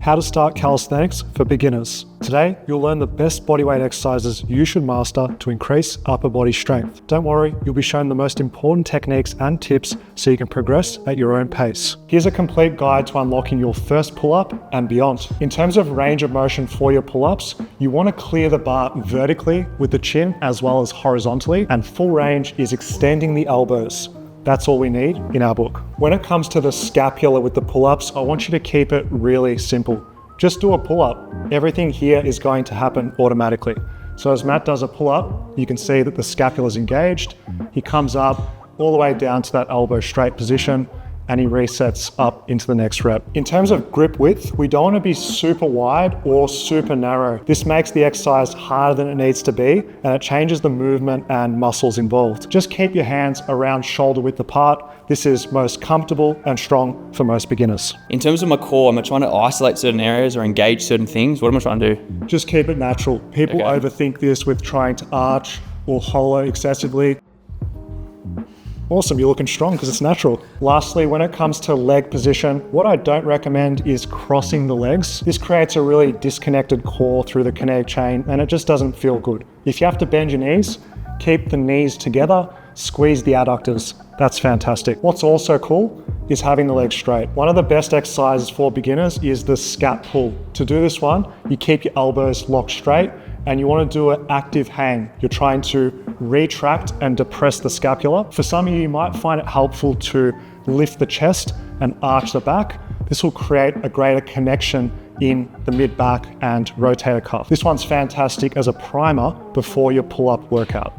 How to start calisthenics for beginners. Today, you'll learn the best bodyweight exercises you should master to increase upper body strength. Don't worry, you'll be shown the most important techniques and tips so you can progress at your own pace. Here's a complete guide to unlocking your first pull-up and beyond. In terms of range of motion for your pull-ups, you want to clear the bar vertically with the chin as well as horizontally, and full range is extending the elbows. That's all we need in our book. When it comes to the scapula with the pull-ups, I want you to keep it really simple. Just do a pull-up. Everything here is going to happen automatically. So as Matt does a pull-up, you can see that the scapula is engaged. He comes up all the way down to that elbow straight position, and he resets up into the next rep. In terms of grip width, we don't want to be super wide or super narrow. This makes the exercise harder than it needs to be, and it changes the movement and muscles involved. Just keep your hands around shoulder width apart. This is most comfortable and strong for most beginners. In terms of my core, am I trying to isolate certain areas or engage certain things? What am I trying to do? Just keep it natural. People overthink this with trying to arch or hollow excessively. Awesome, you're looking strong because it's natural. Lastly, when it comes to leg position, what I don't recommend is crossing the legs. This creates a really disconnected core through the kinetic chain, and it just doesn't feel good. If you have to bend your knees, keep the knees together, squeeze the adductors. That's fantastic. What's also cool is having the legs straight. One of the best exercises for beginners is the scap pull. To do this one, you keep your elbows locked straight, and you want to do an active hang. You're trying to retract and depress the scapula. For some of you might find it helpful to lift the chest and arch the back. This will create a greater connection in the mid-back and rotator cuff. This one's fantastic as a primer before your pull-up workout.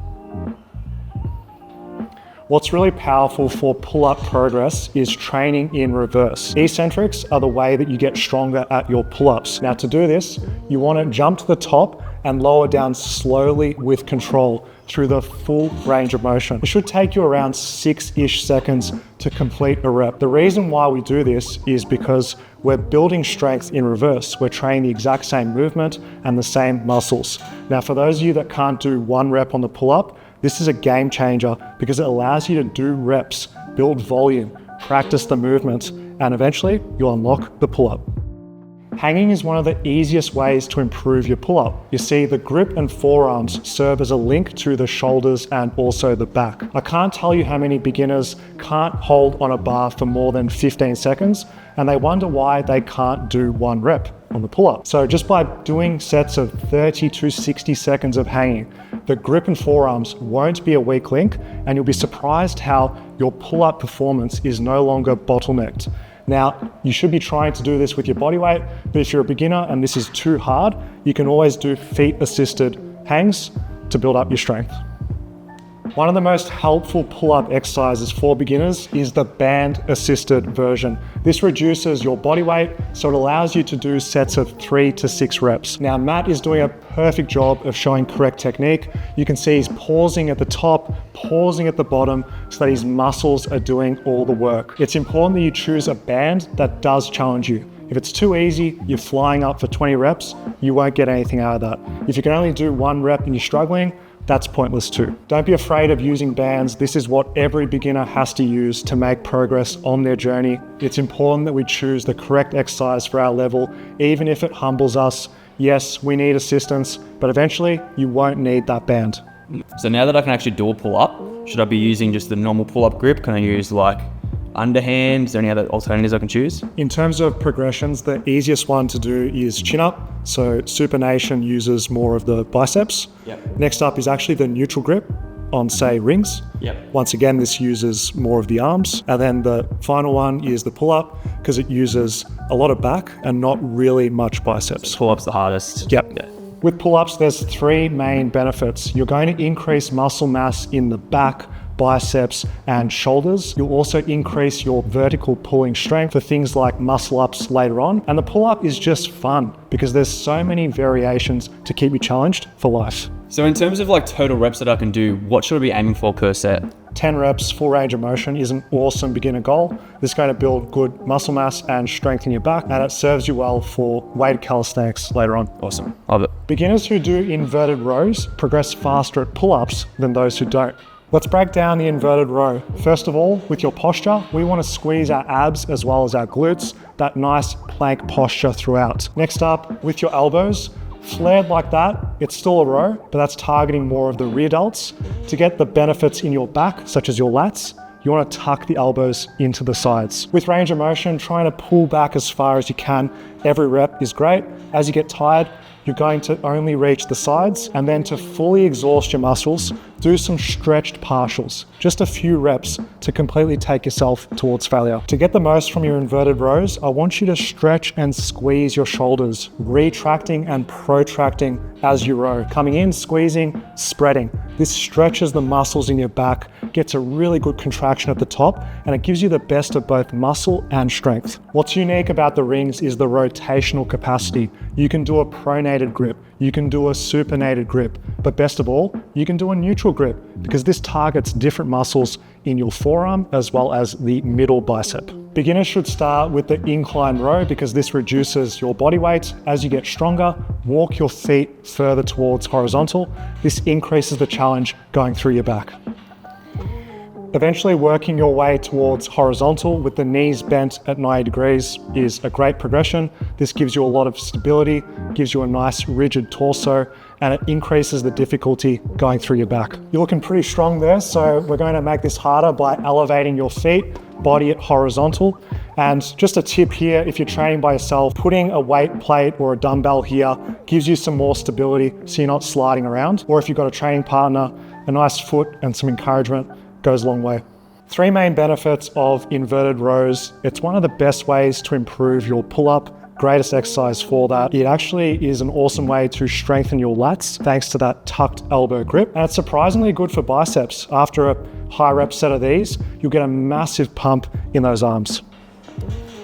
What's really powerful for pull-up progress is training in reverse. Eccentrics are the way that you get stronger at your pull-ups. Now to do this, you want to jump to the top and lower down slowly with control through the full range of motion. It should take you around 6-ish seconds to complete a rep. The reason why we do this is because we're building strength in reverse. We're training the exact same movement and the same muscles. Now, for those of you that can't do one rep on the pull-up, this is a game changer because it allows you to do reps, build volume, practice the movement, and eventually you'll unlock the pull-up. Hanging is one of the easiest ways to improve your pull-up. You see, the grip and forearms serve as a link to the shoulders and also the back. I can't tell you how many beginners can't hold on a bar for more than 15 seconds, and they wonder why they can't do one rep on the pull-up. So just by doing sets of 30 to 60 seconds of hanging, the grip and forearms won't be a weak link, and you'll be surprised how your pull-up performance is no longer bottlenecked. Now, you should be trying to do this with your body weight, but if you're a beginner and this is too hard, you can always do feet-assisted hangs to build up your strength. One of the most helpful pull-up exercises for beginners is the band-assisted version. This reduces your body weight, so it allows you to do sets of 3 to 6 reps. Now, Matt is doing a perfect job of showing correct technique. You can see he's pausing at the top, pausing at the bottom, so that his muscles are doing all the work. It's important that you choose a band that does challenge you. If it's too easy, you're flying up for 20 reps, you won't get anything out of that. If you can only do one rep and you're struggling, that's pointless too. Don't be afraid of using bands. This is what every beginner has to use to make progress on their journey. It's important that we choose the correct exercise for our level, even if it humbles us. Yes, we need assistance, but eventually you won't need that band. So now that I can actually do a pull-up, should I be using just the normal pull-up grip? Can I use like underhand? Is there any other alternatives I can choose? In terms of progressions, the easiest one to do is chin up. So supination uses more of the biceps. Next up is actually the neutral grip on, say, rings. Once again, this uses more of the arms. And then the final one is the pull-up because it uses a lot of back and not really much biceps. So pull-up's the hardest. With pull-ups, there's 3 main benefits. You're going to increase muscle mass in the back, biceps, and shoulders. You'll also increase your vertical pulling strength for things like muscle ups later on. And the pull-up is just fun because there's so many variations to keep you challenged for life. So in terms of like total reps that I can do, what should I be aiming for per set? 10 reps, full range of motion is an awesome beginner goal. This is going to build good muscle mass and strength in your back, and it serves you well for weighted calisthenics later on. Awesome, love it. Beginners who do inverted rows progress faster at pull-ups than those who don't. Let's break down the inverted row. First of all, with your posture, we want to squeeze our abs as well as our glutes, that nice plank posture throughout. Next up, with your elbows, flared like that, it's still a row, but that's targeting more of the rear delts. To get the benefits in your back, such as your lats, you want to tuck the elbows into the sides. With range of motion, trying to pull back as far as you can. Every rep is great. As you get tired, you're going to only reach the sides, and then to fully exhaust your muscles, do some stretched partials. Just a few reps to completely take yourself towards failure. To get the most from your inverted rows, I want you to stretch and squeeze your shoulders, retracting and protracting as you row. Coming in, squeezing, spreading. This stretches the muscles in your back, gets a really good contraction at the top, and it gives you the best of both muscle and strength. What's unique about the rings is the rotational capacity. You can do a pronated grip, you can do a supinated grip, but best of all, you can do a neutral grip because this targets different muscles in your forearm as well as the middle bicep. Beginners should start with the incline row because this reduces your body weight. As you get stronger, walk your feet further towards horizontal. This increases the challenge going through your back. Eventually working your way towards horizontal with the knees bent at 90 degrees is a great progression. This gives you a lot of stability, gives you a nice rigid torso, and it increases the difficulty going through your back. You're looking pretty strong there, so we're going to make this harder by elevating your feet, body at horizontal. And just a tip here, if you're training by yourself, putting a weight plate or a dumbbell here gives you some more stability so you're not sliding around. Or if you've got a training partner, a nice foot and some encouragement goes a long way. Three main benefits of inverted rows. It's one of the best ways to improve your pull-up, greatest exercise for that. It actually is an awesome way to strengthen your lats thanks to that tucked elbow grip. And it's surprisingly good for biceps. After a high rep set of these, you'll get a massive pump in those arms.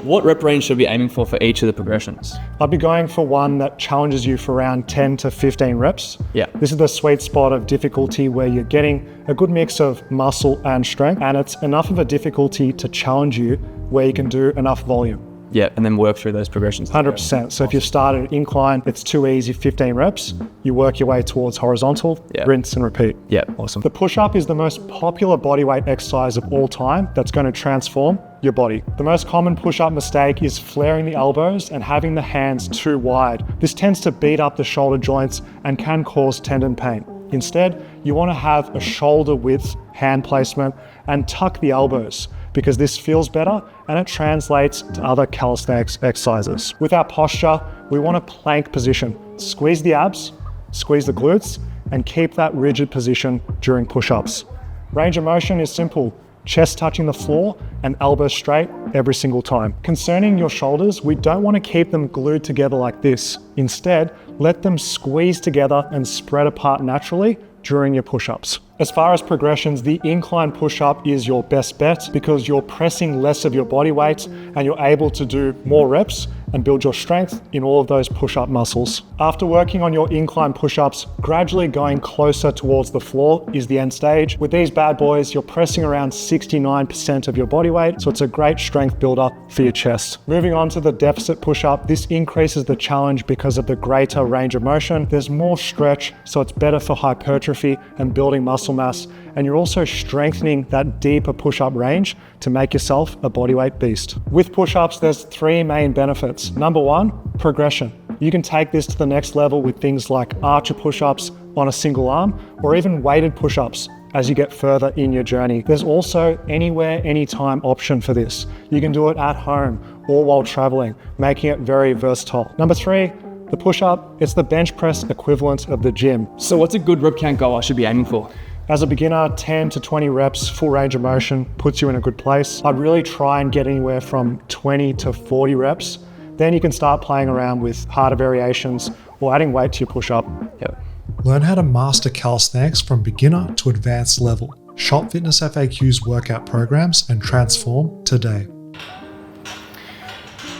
What rep range should we be aiming for each of the progressions? I'd be going for one that challenges you for around 10 to 15 reps. Yeah. This is the sweet spot of difficulty where you're getting a good mix of muscle and strength, and it's enough of a difficulty to challenge you where you can do enough volume. Yeah, and then work through those progressions. 100%. So if you start at incline, it's too easy, 15 reps. You work your way towards horizontal, rinse and repeat. Yeah, awesome. The push-up is the most popular bodyweight exercise of all time that's going to transform your body. The most common push-up mistake is flaring the elbows and having the hands too wide. This tends to beat up the shoulder joints and can cause tendon pain. Instead, you want to have a shoulder width hand placement and tuck the elbows because this feels better and it translates to other calisthenics exercises. With our posture, we want a plank position. Squeeze the abs, squeeze the glutes, and keep that rigid position during push-ups. Range of motion is simple. Chest touching the floor and elbows straight every single time. Concerning your shoulders, we don't want to keep them glued together like this. Instead, let them squeeze together and spread apart naturally during your push-ups. As far as progressions, the incline push-up is your best bet because you're pressing less of your body weight and you're able to do more reps and build your strength in all of those push-up muscles. After working on your incline push-ups, gradually going closer towards the floor is the end stage. With these bad boys, you're pressing around 69% of your body weight, so it's a great strength builder for your chest. Moving on to the deficit push-up, this increases the challenge because of the greater range of motion. There's more stretch, so it's better for hypertrophy and building muscle mass, and you're also strengthening that deeper push-up range to make yourself a bodyweight beast. With push-ups, there's three main benefits. Number one, progression. You can take this to the next level with things like archer push-ups on a single arm, or even weighted push-ups as you get further in your journey. There's also anywhere, anytime option for this. You can do it at home or while traveling, making it very versatile. Number three, the push-up, it's the bench press equivalent of the gym. So what's a good rep count goal I should be aiming for? As a beginner, 10 to 20 reps, full range of motion, puts you in a good place. I'd really try and get anywhere from 20 to 40 reps. Then you can start playing around with harder variations or adding weight to your push-up. Yep. Learn how to master calisthenics from beginner to advanced level. Shop FitnessFAQs workout programs and transform today.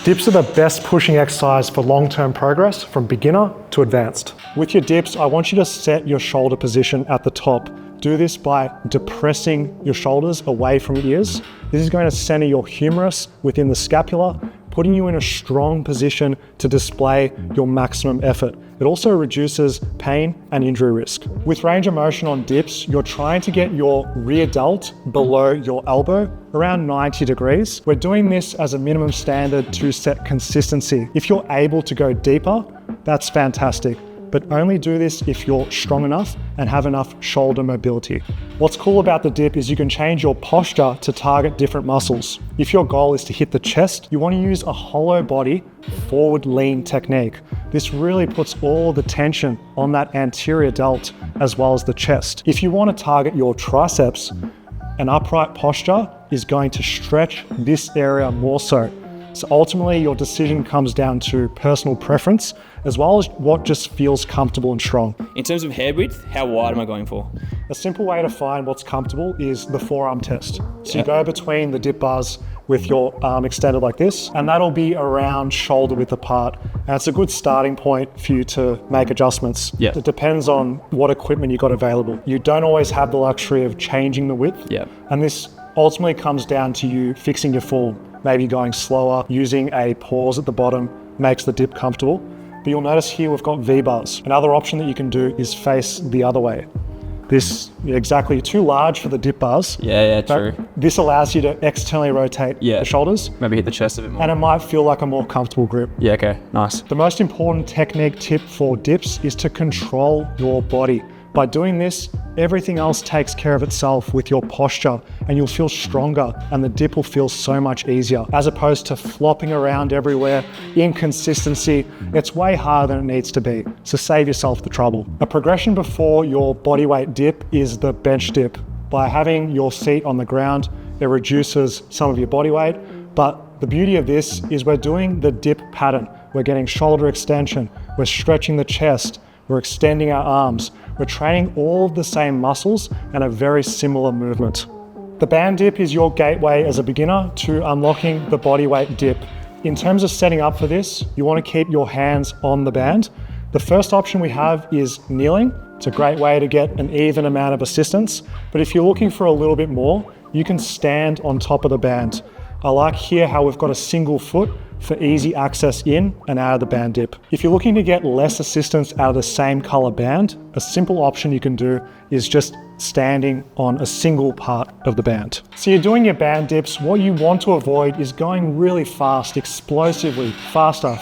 Dips are the best pushing exercise for long-term progress from beginner to advanced. With your dips, I want you to set your shoulder position at the top. Do this by depressing your shoulders away from your ears. This is going to center your humerus within the scapula, putting you in a strong position to display your maximum effort. It also reduces pain and injury risk. With range of motion on dips, you're trying to get your rear delt below your elbow, around 90 degrees. We're doing this as a minimum standard to set consistency. If you're able to go deeper, that's fantastic, but only do this if you're strong enough and have enough shoulder mobility. What's cool about the dip is you can change your posture to target different muscles. If your goal is to hit the chest, you want to use a hollow body, forward lean technique. This really puts all the tension on that anterior delt as well as the chest. If you want to target your triceps, an upright posture is going to stretch this area more so. So ultimately, your decision comes down to personal preference, as well as what just feels comfortable and strong. In terms of head width, how wide am I going for? A simple way to find what's comfortable is the forearm test. So you go between the dip bars with your arm extended like this, and that'll be around shoulder width apart. And it's a good starting point for you to make adjustments. Yeah. It depends on what equipment you got available. You don't always have the luxury of changing the width. Yeah. And this ultimately comes down to you fixing your form. Maybe going slower, using a pause at the bottom makes the dip comfortable. But you'll notice here we've got V-bars. Another option that you can do is face the other way. This exactly too large for the dip bars. Yeah, true. This allows you to externally rotate the shoulders. Maybe hit the chest a bit more. And it might feel like a more comfortable grip. Yeah, okay, nice. The most important technique tip for dips is to control your body. By doing this, everything else takes care of itself with your posture, and you'll feel stronger and the dip will feel so much easier. As opposed to flopping around everywhere, inconsistency, it's way harder than it needs to be. So save yourself the trouble. A progression before your bodyweight dip is the bench dip. By having your feet on the ground, it reduces some of your body weight, but the beauty of this is we're doing the dip pattern. We're getting shoulder extension, we're stretching the chest, we're extending our arms. We're training all of the same muscles and a very similar movement. The band dip is your gateway as a beginner to unlocking the bodyweight dip. In terms of setting up for this, you want to keep your hands on the band. The first option we have is kneeling. It's a great way to get an even amount of assistance. But if you're looking for a little bit more, you can stand on top of the band. I like here how we've got a single foot for easy access in and out of the band dip. If you're looking to get less assistance out of the same color band, a simple option you can do is just standing on a single part of the band. So you're doing your band dips. What you want to avoid is going really fast, explosively, faster.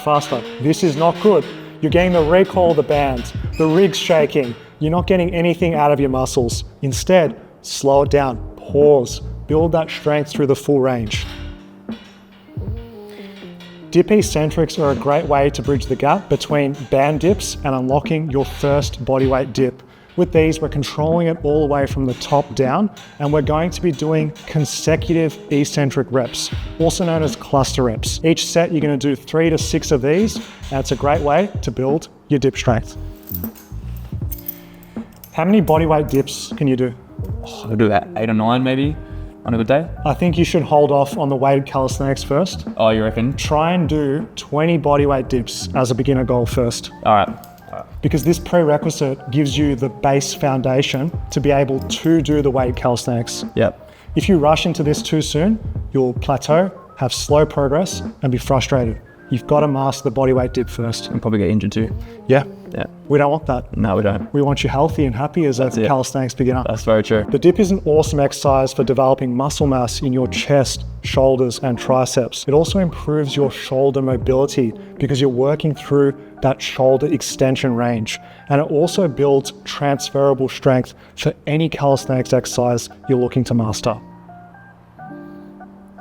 This is not good. You're getting the recoil of the band, the rig's shaking. You're not getting anything out of your muscles. Instead, slow it down, pause, build that strength through the full range. Dip eccentrics are a great way to bridge the gap between band dips and unlocking your first bodyweight dip. With these, we're controlling it all the way from the top down, and we're going to be doing consecutive eccentric reps, also known as cluster reps. Each set, you're going to do 3 to 6 of these, and it's a great way to build your dip strength. How many bodyweight dips can you do? I'll do about 8 or 9 maybe on a good day. I think you should hold off on the weighted calisthenics first. Oh, you reckon? Try and do 20 bodyweight dips as a beginner goal first. All right. Because this prerequisite gives you the base foundation to be able to do the weighted calisthenics. Yep. If you rush into this too soon, you'll plateau, have slow progress, and be frustrated. You've got to master the bodyweight dip first. And probably get injured too. Yeah. Yeah. We don't want that. No, we don't. We want you healthy and happy as a calisthenics beginner. That's very true. The dip is an awesome exercise for developing muscle mass in your chest, shoulders, and triceps. It also improves your shoulder mobility because you're working through that shoulder extension range. And it also builds transferable strength for any calisthenics exercise you're looking to master.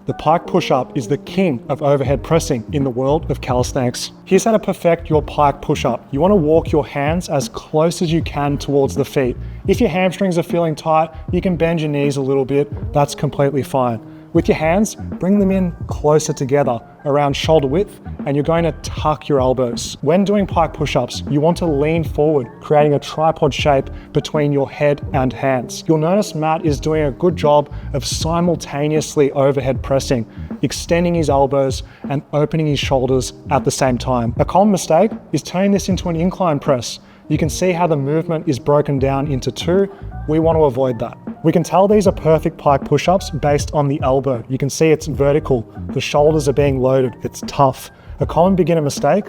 The Pike Push-Up is the king of overhead pressing in the world of calisthenics. Here's how to perfect your Pike Push-Up. You want to walk your hands as close as you can towards the feet. If your hamstrings are feeling tight, you can bend your knees a little bit. That's completely fine. With your hands, bring them in closer together around shoulder width, and you're going to tuck your elbows. When doing Pike push-ups, you want to lean forward, creating a tripod shape between your head and hands. You'll notice Matt is doing a good job of simultaneously overhead pressing, extending his elbows and opening his shoulders at the same time. A common mistake is turning this into an incline press. You can see how the movement is broken down into 2 We want to avoid that. We can tell these are perfect pike push-ups based on the elbow. You can see it's vertical. The shoulders are being loaded. It's tough. A common beginner mistake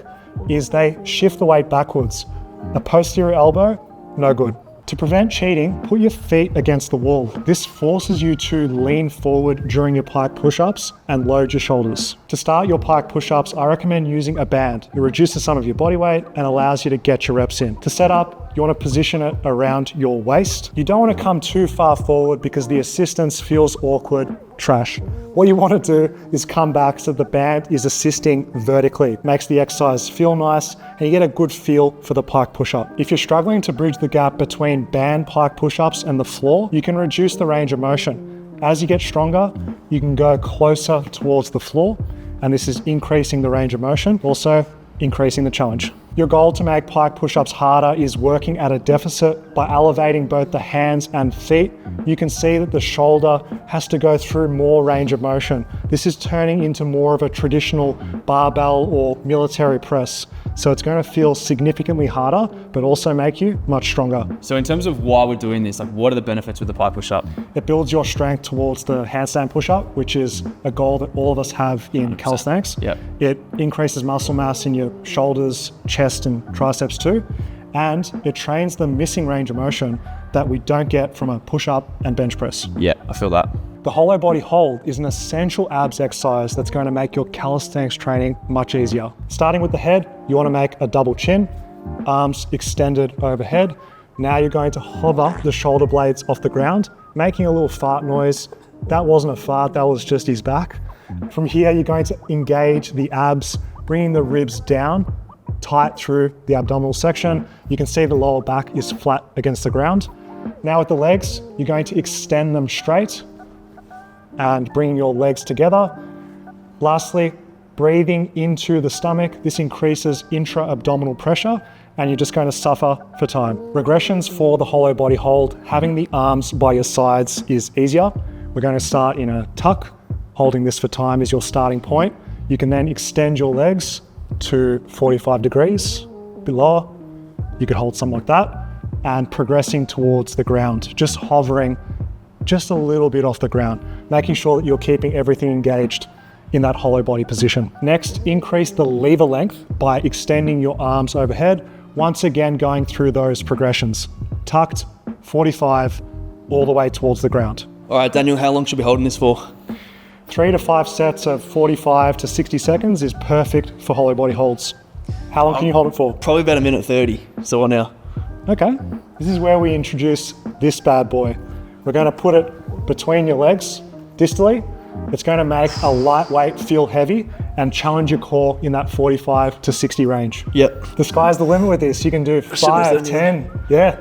is they shift the weight backwards. A posterior elbow, no good. To prevent cheating, put your feet against the wall. This forces you to lean forward during your pike push-ups and load your shoulders. To start your pike push-ups, I recommend using a band. It reduces some of your body weight and allows you to get your reps in. To set up, you want to position it around your waist. You don't want to come too far forward because the assistance feels awkward, trash. What you want to do is come back so the band is assisting vertically. It makes the exercise feel nice and you get a good feel for the pike push-up. If you're struggling to bridge the gap between band pike push-ups and the floor, you can reduce the range of motion. As you get stronger, you can go closer towards the floor, and this is increasing the range of motion, also increasing the challenge. Your goal to make pike push-ups harder is working at a deficit by elevating both the hands and feet. You can see that the shoulder has to go through more range of motion. This is turning into more of a traditional barbell or military press. So it's going to feel significantly harder, but also make you much stronger. So in terms of why we're doing this, like what are the benefits with the pike push-up? It builds your strength towards the handstand push-up, which is a goal that all of us have in calisthenics. Yep. It increases muscle mass in your shoulders, chest, and triceps too. And it trains the missing range of motion that we don't get from a push-up and bench press. Yeah, I feel that. The hollow body hold is an essential abs exercise that's going to make your calisthenics training much easier. Starting with the head, you want to make a double chin, arms extended overhead. Now you're going to hover the shoulder blades off the ground, making a little fart noise. That wasn't a fart, that was just his back. From here, you're going to engage the abs, bringing the ribs down, tight through the abdominal section. You can see the lower back is flat against the ground. Now with the legs, you're going to extend them straight and bringing your legs together. Lastly, breathing into the stomach. This increases intra-abdominal pressure and you're just going to suffer for time. Regressions for the hollow body hold, having the arms by your sides is easier. We're going to start in a tuck. Holding this for time is your starting point. You can then extend your legs to 45 degrees, a bit lower. You could hold something like that and progressing towards the ground, just hovering just a little bit off the ground, making sure that you're keeping everything engaged in that hollow body position. Next, increase the lever length by extending your arms overhead. Once again, going through those progressions. Tucked, 45, all the way towards the ground. All right, Daniel, how long should we be holding this for? 3 to 5 sets of 45 to 60 seconds is perfect for hollow body holds. How long can you hold it for? Probably about 1:30. So what now? Okay, this is where we introduce this bad boy. We're going to put it between your legs, distally. It's going to make a lightweight feel heavy and challenge your core in that 45 to 60 range. Yep. The sky's the limit with this. You can do 5, 10, yeah.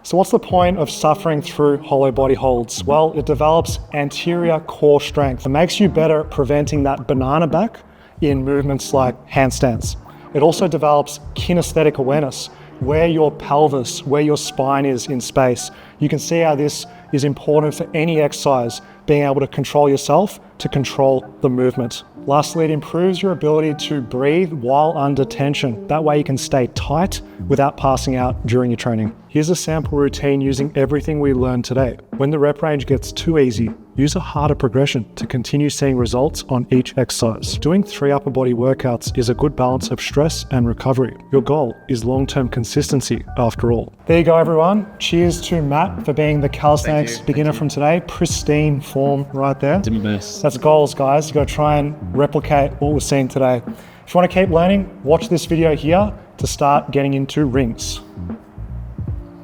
So what's the point of suffering through hollow body holds? Well, it develops anterior core strength. It makes you better at preventing that banana back in movements like handstands. It also develops kinesthetic awareness, where your pelvis, where your spine is in space. You can see how this is important for any exercise, being able to control yourself to control the movement. Lastly, it improves your ability to breathe while under tension. That way you can stay tight without passing out during your training. Here's a sample routine using everything we learned today. When the rep range gets too easy, use a harder progression to continue seeing results on each exercise. Doing 3 upper body workouts is a good balance of stress and recovery. Your goal is long-term consistency after all. There you go, everyone. Cheers to Matt for being the calisthenics beginner from today. Pristine form right there. Did my best. That's goals, guys. You got to try and replicate what we're seeing today. If you want to keep learning, watch this video here to start getting into rings.